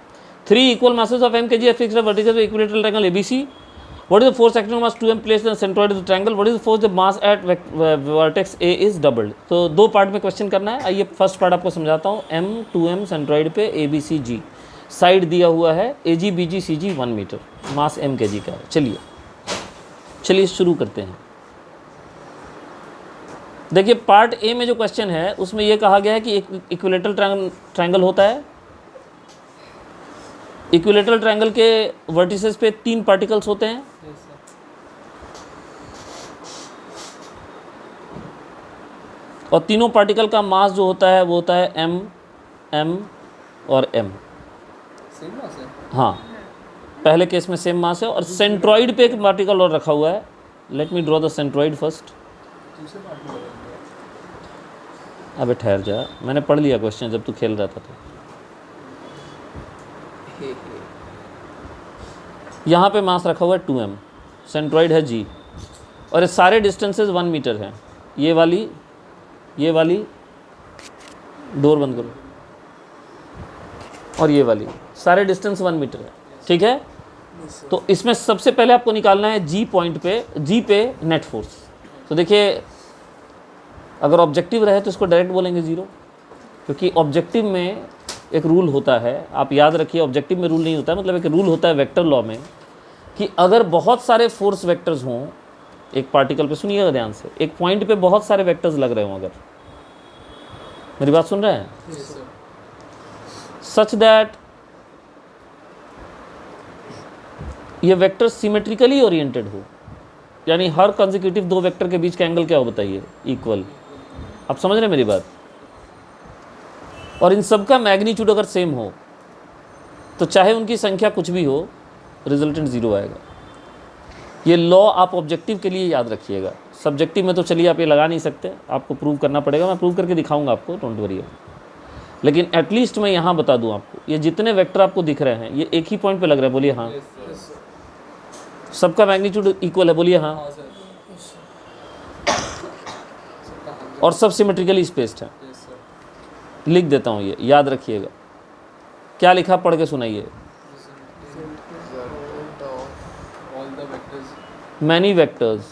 3 equal masses of m kg are fixed at vertices of equilateral triangle ABC. What is the force acting on mass 2m placed in the centroid of the triangle? What is the force the mass at vertex A is doubled? तो दो पार्ट में क्वेश्चन करना है. आइए फर्स्ट पार्ट आपको समझाता हूँ. m 2m सेंट्रॉइड पे ABCG, साइड दिया हुआ है AG BG CG 1 मीटर, मास m kg का है. चलिए शुरू करते हैं. देखिए पार्ट ए में जो क्वेश्चन है उसमें यह कहा गया है कि एक इक्विलेटरल ट्रायंगल होता है. इक्विलेटरल ट्रायंगल के वर्टिसेस पे 3 पार्टिकल्स होते हैं. और तीनों पार्टिकल का मास जो होता है वो होता है m, m और m. सेम मास है. हाँ, पहले केस में सेम मास है. और सेंट्रॉइड पे एक पार्टिकल और रखा हुआ है. Let me draw the centroid first. दूसरे पार्ट में अबे ठहर जा, मैंने पढ़ लिया क्वेश्चन जब तू खेल रहा था. तो यहाँ पे मास रखा हुआ है 2m, सेंट्रॉइड है G, और ये सारे डिस्टेंसेस 1 मीटर हैं. ये वाली डोर बंद करो, और ये वाली, सारे डिस्टेंस 1 मीटर है, ठीक है. तो इसमें सबसे पहले आपको निकालना है G पॉइंट पे, G पे नेट फोर्स. तो देखिए अगर ऑब्जेक्टिव रहे तो इसको डायरेक्ट बोलेंगे 0, क्योंकि ऑब्जेक्टिव में एक रूल होता है, आप याद रखिए. ऑब्जेक्टिव में रूल नहीं होता है, मतलब एक रूल होता है वेक्टर लॉ में कि अगर बहुत सारे फोर्स वेक्टर्स हों एक पार्टिकल पे, सुनिएगा ध्यान से, एक पॉइंट पे बहुत सारे वेक्टर्स लग रहे हों, अगर मेरी बात सुन रहे हैं, सच दैट ये वेक्टर सिमेट्रिकली ओरिएंटेड हो, यानी हर कंसेक्यूटिव 2 वेक्टर के बीच का एंगल क्या हो बताइए? इक्वल. आप समझ रहे हैं मेरी बात? और इन सब का मैग्नीट्यूड अगर सेम हो तो चाहे उनकी संख्या कुछ भी हो, रिजल्टेंट 0 आएगा. ये लॉ आप ऑब्जेक्टिव के लिए याद रखिएगा. सब्जेक्टिव में तो चलिए आप ये लगा नहीं सकते, आपको प्रूव करना पड़ेगा. मैं प्रूव करके दिखाऊंगा आपको, डोंट वरी. लेकिन एटलीस्ट मैं यहाँ बता दूँ आपको, ये जितने वेक्टर आपको दिख रहे हैं ये एक ही पॉइंट पे लग रहे हैं. बोलिए हाँ. सबका मैग्नीट्यूड इक्वल है. बोलिए हाँ. और सब सिमेट्रिकली स्पेस्ड है. लिख देता हूँ, ये याद रखिएगा. क्या लिखा पढ़ के सुनाइए. मैनी वेक्टर्स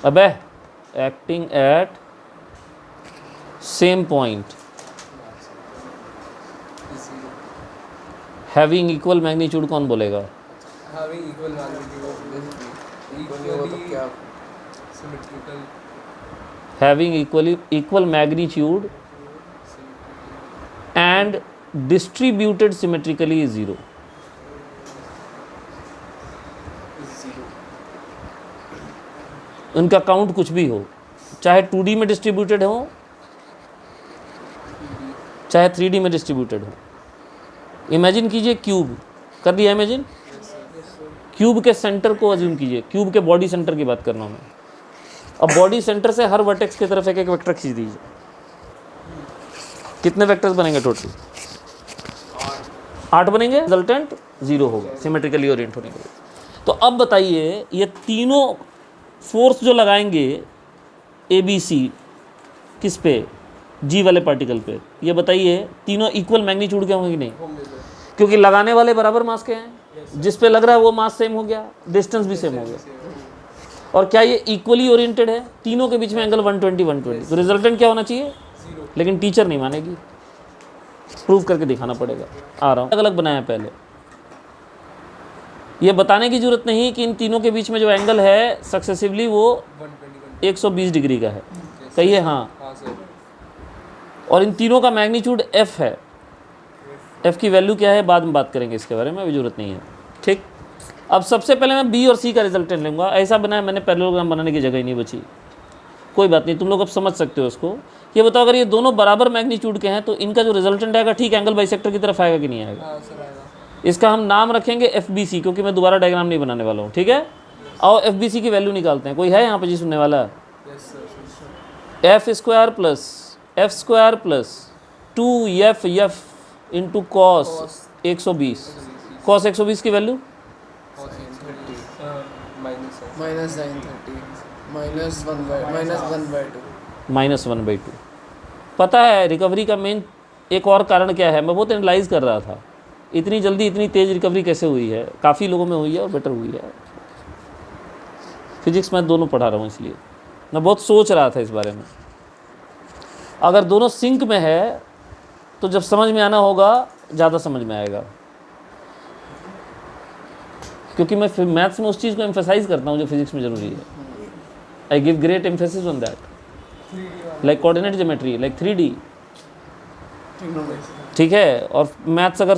अबे acting at same point having equal magnitude कौन बोलेगा? having equal magnitude, equally symmetrical, having equal magnitude and distributed symmetrically is 0. is 0. उनका काउंट कुछ भी हो, चाहे 2D में डिस्ट्रीब्यूटेड हो, चाहे 3D में डिस्ट्रीब्यूटेड हो. इमेजिन कीजिए क्यूब, कर दिया इमेजिन. क्यूब के सेंटर को अज्यूम कीजिए, क्यूब के बॉडी सेंटर की बात कर रहा हूँ मैं. अब बॉडी सेंटर से हर वर्टेक्स की तरफ एक एक वेक्टर खींच दीजिए. कितने वेक्टर्स बनेंगे टोटल? 8 बनेंगे, रिजल्टेंट 0 होगा सिमेट्रिकली ओरिएंट होने के लिए। तो अब बताइए ये तीनों फोर्स जो लगाएंगे ए बी सी किस पे? जी वाले पार्टिकल पे। ये बताइए तीनों इक्वल मैग्नीट्यूड के होंगे कि नहीं? क्योंकि लगाने वाले बराबर मास के हैं, जिस पे लग रहा है वो मास सेम हो गया, डिस्टेंस भी सेम हो गया। और क्या ये इक्वली ओरिएंटेड है? तीनों के बीच में एंगल 120 120, तो रिजल्टेंट क्या होना चाहिए? लेकिन टीचर नहीं मानेगी, प्रूव करके दिखाना पड़ेगा। आ रहा हूँ, अलग अलग बनाया पहले। ये बताने की जरूरत नहीं कि इन तीनों के बीच में जो एंगल है सक्सेसिवली वो 120 डिग्री का है। कहिए हाँ। और इन तीनों का मैग्नीट्यूड एफ है। एफ की वैल्यू क्या है बाद में बात करेंगे, इसके बारे में अभी जरूरत नहीं है। ठीक, अब सबसे पहले मैं बी और सी का रिजल्टेंट लूँगा। ऐसा बनाया मैंने, पैरेललोग्राम बनाने की जगह ही नहीं बची। कोई बात नहीं, तुम लोग अब समझ सकते हो इसको। ये बताओ अगर ये दोनों बराबर मैग्नीट्यूड के हैं तो इनका जो रिजल्टेंट आएगा ठीक एंगल बाइसेक्टर की तरफ आएगा कि नहीं आएगा? इसका हम नाम रखेंगे एफ बी सी, क्योंकि मैं दोबारा डायग्राम नहीं बनाने वाला हूँ। ठीक है, आओ एफ बी सी की वैल्यू निकालते हैं। कोई है यहाँ पे जी सुनने वाला? F square plus F square plus 2 F into cos 120। Cos 120 की वैल्यू -1/2। पता है रिकवरी का मेन एक और कारण क्या है? मैं बहुत एनालाइज कर रहा था, इतनी जल्दी इतनी तेज़ रिकवरी कैसे हुई है। काफ़ी लोगों में हुई है और बेटर हुई है। फिजिक्स मैथ दोनों पढ़ा रहा हूँ, इसलिए मैं बहुत सोच रहा था इस बारे में। अगर दोनों सिंक में है तो जब समझ में आना होगा ज़्यादा समझ में आएगा, क्योंकि मैं मैथ्स में उस चीज़ को एम्फेसाइज करता हूँ जो फिजिक्स में ज़रूरी है। I give great emphasis on that, like coordinate geometry, like 3D। ठीक है, और मैथ्स अगर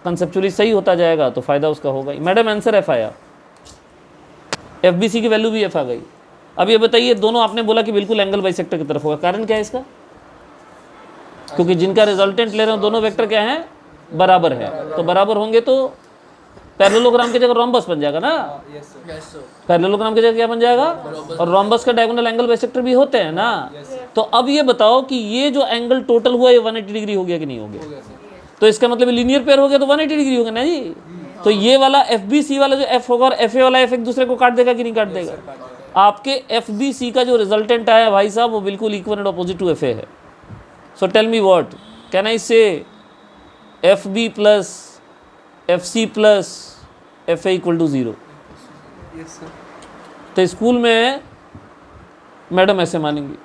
कंसेप्चुअली सही होता जाएगा तो फ़ायदा उसका होगा ही। मैडम आंसर एफ आया, एफ बी सी की वैल्यू भी एफ आ गई। अब ये बताइए दोनों आपने बोला कि बिल्कुल एंगल बाइसेक्टर की तरफ होगा, कारण क्या है इसका? क्योंकि जिनका रिजल्टेंट ले रहे हो दोनों वेक्टर क्या हैं? बराबर है। तो बराबर होंगे तो पैरेललोग्राम की जगह रोम्बस बन जाएगा ना। पैरेललोग्राम की जगह क्या बन जाएगा? और रोम्बस का डायगोनल एंगल बाइसेक्टर भी होते हैं ना। तो अब ये बताओ कि ये जो एंगल टोटल हुआ ये 180 डिग्री हो गया कि नहीं हो गया? तो इसका मतलब लीनियर पेयर हो गया तो 180 डिग्री होगा ना जी। तो ये वाला एफ बी सी वाला जो एफ होगा और एफ ए वाला एफ एक दूसरे को काट देगा कि नहीं काट देगा? आपके एफ बी सी का जो रिजल्टेंट आया भाई साहब वो बिल्कुल equal and opposite to F A है। So tell me what can I say? F B plus F C plus F A equal to 0। तो स्कूल में मैडम ऐसे मानेंगी,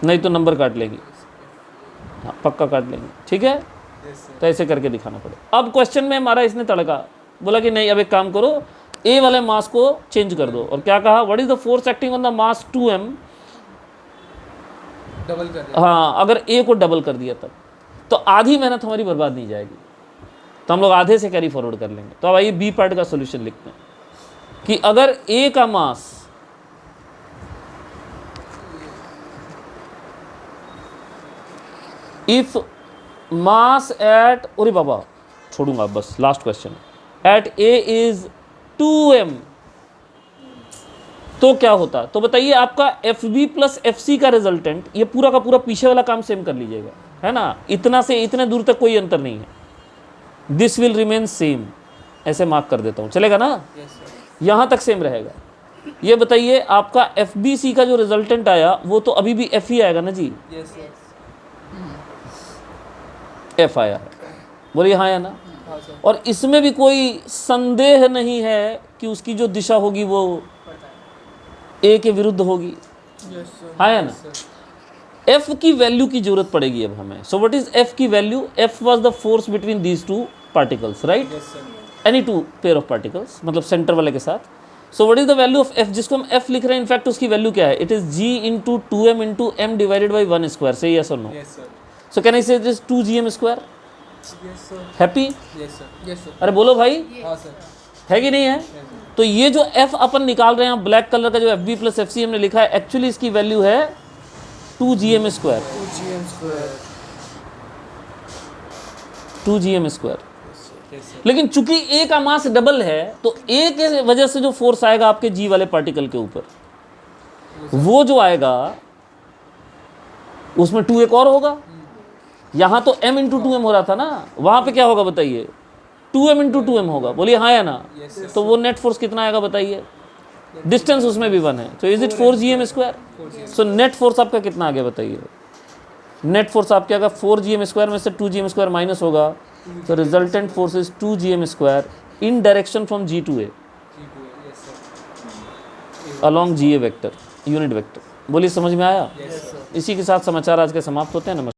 नहीं तो नंबर काट लेंगी। हाँ पक्का काट लेंगे, ठीक है। तो ऐसे करके दिखाना पड़ेगा। अब क्वेश्चन में हमारा इसने तड़का बोला कि नहीं अब एक काम करो, ए वाले मास को चेंज कर दो। और क्या कहा? What is the force acting on the mass 2m? Double कर। हाँ, अगर ए को डबल कर दिया तब तो आधी मेहनत हमारी बर्बाद नहीं जाएगी, तो हम लोग आधे से कैरी फॉरवर्ड कर लेंगे। तो अब आइए बी पार्ट का सोल्यूशन लिखते हैं कि अगर ए का मास इफ मास एट, अरे बाबा छोड़ूंगा बस, last question, at A is 2m तो क्या होता? तो बताइए आपका F B plus F C का रिजल्टेंट, ये पूरा का पूरा पीछे वाला काम सेम कर लीजिएगा, है ना। इतना से इतने दूर तक कोई अंतर नहीं है, दिस विल रिमेन सेम। ऐसे मार्क कर देता हूँ, चलेगा ना? यहाँ तक सेम रहेगा। ये बताइए आपका एफ बी सी का जो रिजल्टेंट आया वो तो अभी भी एफ ही आएगा ना जी। एफ आया है, बोलिए हाँ या ना। और इसमें भी कोई संदेह नहीं है कि उसकी जो दिशा होगी वो ए के विरुद्ध होगी, हाँ या ना। एफ की वैल्यू की जरूरत पड़ेगी अब हमें। सो व्हाट इज एफ की value? F was the force between these two particles, right? Any two pair of particles, मतलब सेंटर वाले के साथ। सो what is the value of F, जिसको हम एफ लिख रहे हैं, इनफैक्ट उसकी वैल्यू क्या है? It is G into 2m into M divided by 1 स्क्वायर। से यस और no? So can I say this 2gm square? Happy? अरे बोलो भाई, है कि नहीं है? तो ये जो एफ अपन निकाल रहे हैं ब्लैक कलर का, जो F B plus F C हमने लिखा है, एक्चुअली इसकी वैल्यू है 2gm स्क्वायर। 2gm square. लेकिन चूंकि ए का मास डबल है तो ए के वजह से जो फोर्स आएगा आपके जी वाले पार्टिकल के ऊपर, वो जो आएगा उसमें 2 एक और होगा, यहाँ तो m इंटू 2m हो रहा था ना, वहाँ पे क्या होगा बताइए, 2m इंटू 2m होगा, बोलिए हाँ या ना। तो वो नेट फोर्स कितना आएगा बताइए, डिस्टेंस उसमें भी 1 है, तो is it 4gm²। So net force आपका कितना आ गया बताइए, नेट फोर्स आपके अगर 4gm² में से 2gm² माइनस होगा, तो resultant force is 2gm² in direction from G to A along GA vector, unit vector. बोलिए समझ में आया। इसी के साथ समाचार आज के समाप्त होते हैं। नमस्कार।